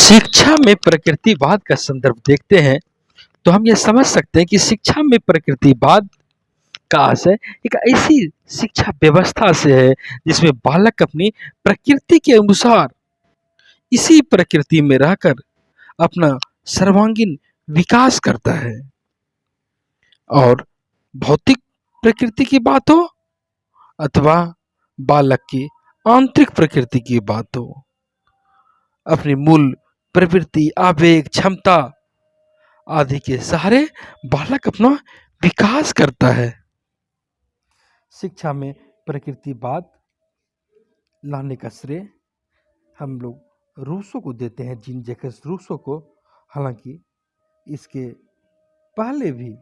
शिक्षा में प्रकृतिवाद का संदर्भ देखते हैं तो हम ये समझ सकते हैं कि शिक्षा में प्रकृतिवाद का आशय एक ऐसी शिक्षा व्यवस्था से है जिसमें बालक अपनी प्रकृति के अनुसार इसी प्रकृति में रहकर अपना सर्वांगीण विकास करता है। और भौतिक प्रकृति की बात हो अथवा बालक की आंतरिक प्रकृति की बात हो, अपनी मूल प्रवृत्ति, आवेग, क्षमता आदि के सहारे बालक अपना विकास करता है। शिक्षा में प्रकृतिवाद लाने का श्रेय हम लोग रूसो को देते हैं, जीन जैकस रूसो को। हालांकि इसके पहले भी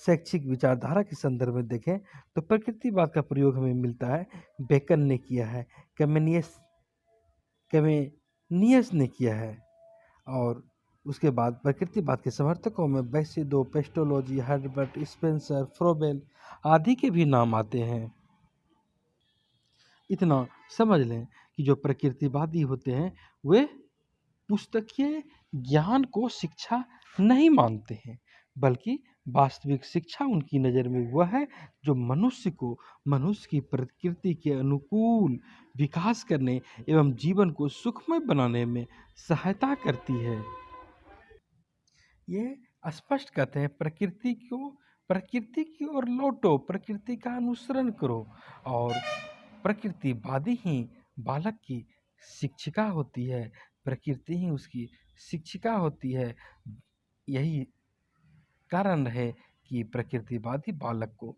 शैक्षिक विचारधारा के संदर्भ में देखें तो प्रकृतिवाद का प्रयोग हमें मिलता है, बेकन ने किया है, कैमेनियस ने किया है। और उसके बाद प्रकृतिवाद के समर्थकों में बैसिडो, पेस्टोलॉजी, हर्बर्ट स्पेंसर, फ्रोबेल आदि के भी नाम आते हैं। इतना समझ लें कि जो प्रकृतिवादी होते हैं वे पुस्तकीय ज्ञान को शिक्षा नहीं मानते हैं, बल्कि वास्तविक शिक्षा उनकी नज़र में वह है जो मनुष्य को मनुष्य की प्रकृति के अनुकूल विकास करने एवं जीवन को सुखमय बनाने में सहायता करती है। ये स्पष्ट कहते हैं प्रकृति की ओर लौटो, प्रकृति का अनुसरण करो। और प्रकृतिवादी ही बालक की शिक्षिका होती है, प्रकृति ही उसकी शिक्षिका होती है। यही कारण है कि प्रकृतिवादी बालक को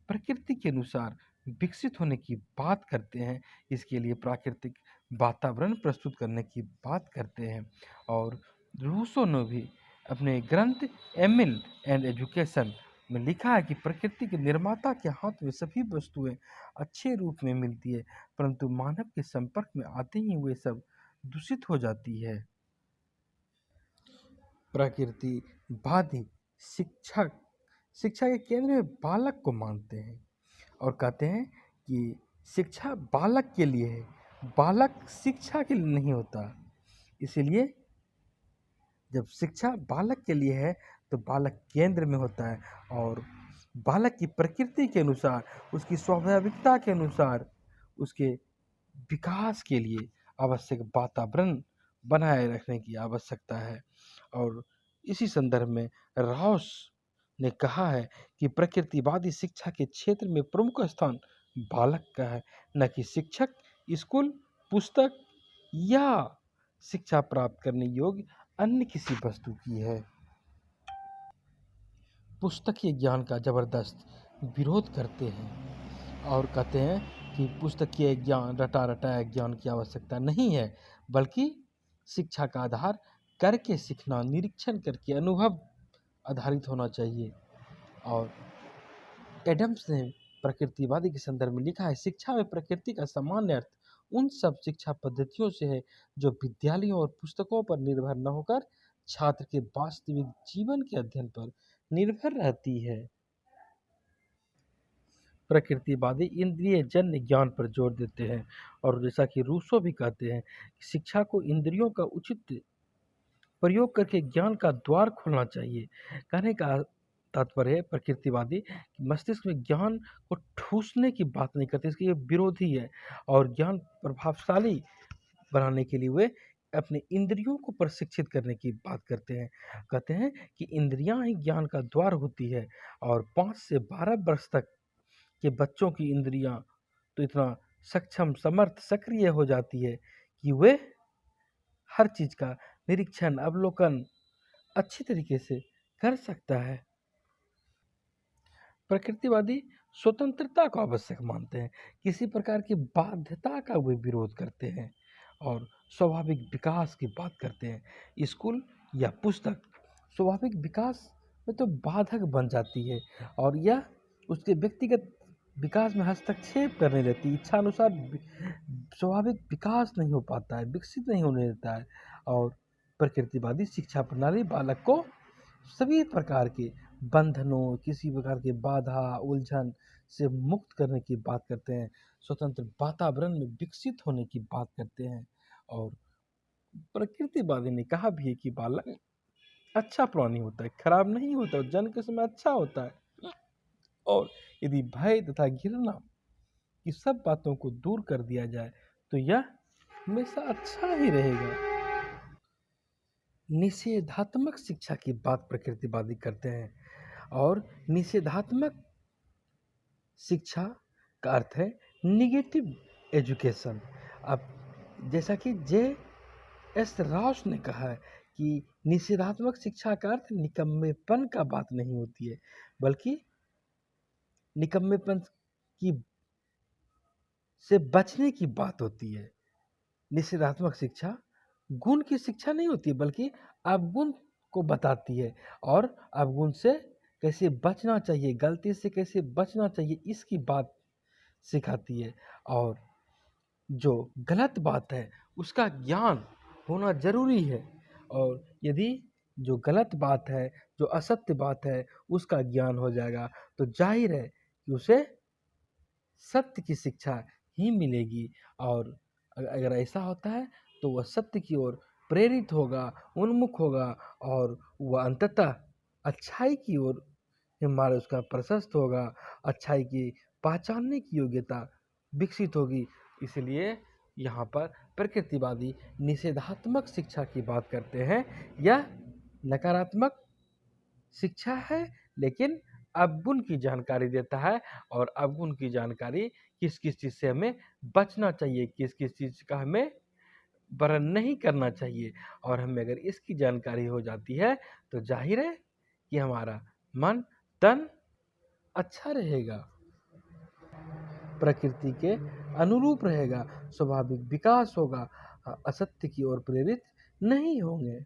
प्रकृति के अनुसार विकसित होने की बात करते हैं, इसके लिए प्राकृतिक वातावरण प्रस्तुत करने की बात करते हैं। और रूसो ने भी अपने ग्रंथ एमिल एंड एजुकेशन में लिखा है कि प्रकृति के निर्माता के हाथ में सभी वस्तुएं अच्छे रूप में मिलती है, परंतु मानव के संपर्क में आते ही वे सब दूषित हो जाती है। प्रकृतिवादी शिक्षा के केंद्र में बालक को मानते हैं और कहते हैं कि शिक्षा बालक के लिए है, बालक शिक्षा के लिए नहीं होता। इसीलिए जब शिक्षा बालक के लिए है तो बालक केंद्र में होता है और बालक की प्रकृति के अनुसार, उसकी स्वाभाविकता के अनुसार उसके विकास के लिए आवश्यक वातावरण बनाए रखने की आवश्यकता है। और इसी संदर्भ में राउस ने कहा है कि प्रकृतिवादी शिक्षा के क्षेत्र में प्रमुख स्थान बालक का है, न कि शिक्षक, स्कूल, पुस्तक या शिक्षा प्राप्त करने योग्य अन्य किसी वस्तु की है। पुस्तकीय ज्ञान का जबरदस्त विरोध करते हैं और कहते हैं कि पुस्तकीय ज्ञान, रटा रटाया ज्ञान की आवश्यकता नहीं है, बल्कि शिक्षा का आधार करके सीखना, निरीक्षण करके अनुभव आधारित होना चाहिए। और एडम्स ने प्रकृतिवादी के संदर्भ में लिखा है, शिक्षा में प्रकृति का सामान्य अर्थ उन सब शिक्षा पद्धतियों से है जो विद्यालयों और पुस्तकों पर निर्भर न होकर छात्र के वास्तविक जीवन के अध्ययन पर निर्भर रहती है। प्रकृतिवादी इंद्रिय जन्य ज्ञान पर जोर देते हैं और जैसा कि रूसो भी कहते हैं कि शिक्षा को इंद्रियों का उचित प्रयोग करके ज्ञान का द्वार खोलना चाहिए। कहने का तात्पर्य है प्रकृतिवादी कि मस्तिष्क में ज्ञान को ठूसने की बात नहीं करते, इसके ये विरोधी है। और ज्ञान प्रभावशाली बनाने के लिए वे अपने इंद्रियों को प्रशिक्षित करने की बात करते हैं। कहते हैं कि इंद्रियां ही ज्ञान का द्वार होती है और 5 से 12 वर्ष तक के बच्चों की इंद्रियां तो इतना सक्षम, समर्थ, सक्रिय हो जाती है कि वे हर चीज का निरीक्षण, अवलोकन अच्छी तरीके से कर सकता है। प्रकृतिवादी स्वतंत्रता को आवश्यक मानते हैं, किसी प्रकार की बाध्यता का वे विरोध करते हैं और स्वाभाविक विकास की बात करते हैं। स्कूल या पुस्तक स्वाभाविक विकास में तो बाधक बन जाती है और यह उसके व्यक्तिगत विकास में हस्तक्षेप करने लगती है। इच्छानुसार स्वाभाविक विकास नहीं हो पाता है, विकसित नहीं होने देता है। और प्रकृतिवादी शिक्षा प्रणाली बालक को सभी प्रकार के बंधनों, किसी प्रकार के बाधा, उलझन से मुक्त करने की बात करते हैं, स्वतंत्र वातावरण में विकसित होने की बात करते हैं। और प्रकृतिवादी ने कहा भी है कि बालक अच्छा प्राणी होता है, खराब नहीं होता, जन्म के समय अच्छा होता है। और यदि भय तथा घृणा की सब बातों को दूर कर दिया जाए तो यह हमेशा अच्छा ही रहेगा। निषेधात्मक शिक्षा की बात प्रकृतिवादी करते हैं, और निषेधात्मक शिक्षा का अर्थ है निगेटिव एजुकेशन। अब जैसा कि जे.एस. राव ने कहा है कि निषेधात्मक शिक्षा का अर्थ निकम्मेपन का बात नहीं होती है, बल्कि निकम्मेपन की से बचने की बात होती है। निषेधात्मक शिक्षा गुण की शिक्षा नहीं होती, बल्कि अवगुण को बताती है, और अवगुण से कैसे बचना चाहिए, गलती से कैसे बचना चाहिए, इसकी बात सिखाती है। और जो गलत बात है उसका ज्ञान होना जरूरी है, और यदि जो गलत बात है, जो असत्य बात है, उसका ज्ञान हो जाएगा तो जाहिर है कि उसे सत्य की शिक्षा ही मिलेगी। और अगर ऐसा होता है तो वह सत्य की ओर प्रेरित होगा, उन्मुख होगा, और वह अंततः अच्छाई की ओर मार्ग उसका प्रशस्त होगा, अच्छाई की पहचानने की योग्यता विकसित होगी। इसलिए यहाँ पर प्रकृतिवादी निषेधात्मक शिक्षा की बात करते हैं। यह नकारात्मक शिक्षा है, लेकिन अवगुण की जानकारी देता है, और अवगुण की जानकारी किस किस चीज़ से हमें बचना चाहिए, किस किस चीज़ का हमें वर्ण नहीं करना चाहिए। और हमें अगर इसकी जानकारी हो जाती है तो जाहिर है कि हमारा मन तन अच्छा रहेगा, प्रकृति के अनुरूप रहेगा, स्वाभाविक विकास होगा, असत्य की ओर प्रेरित नहीं होंगे।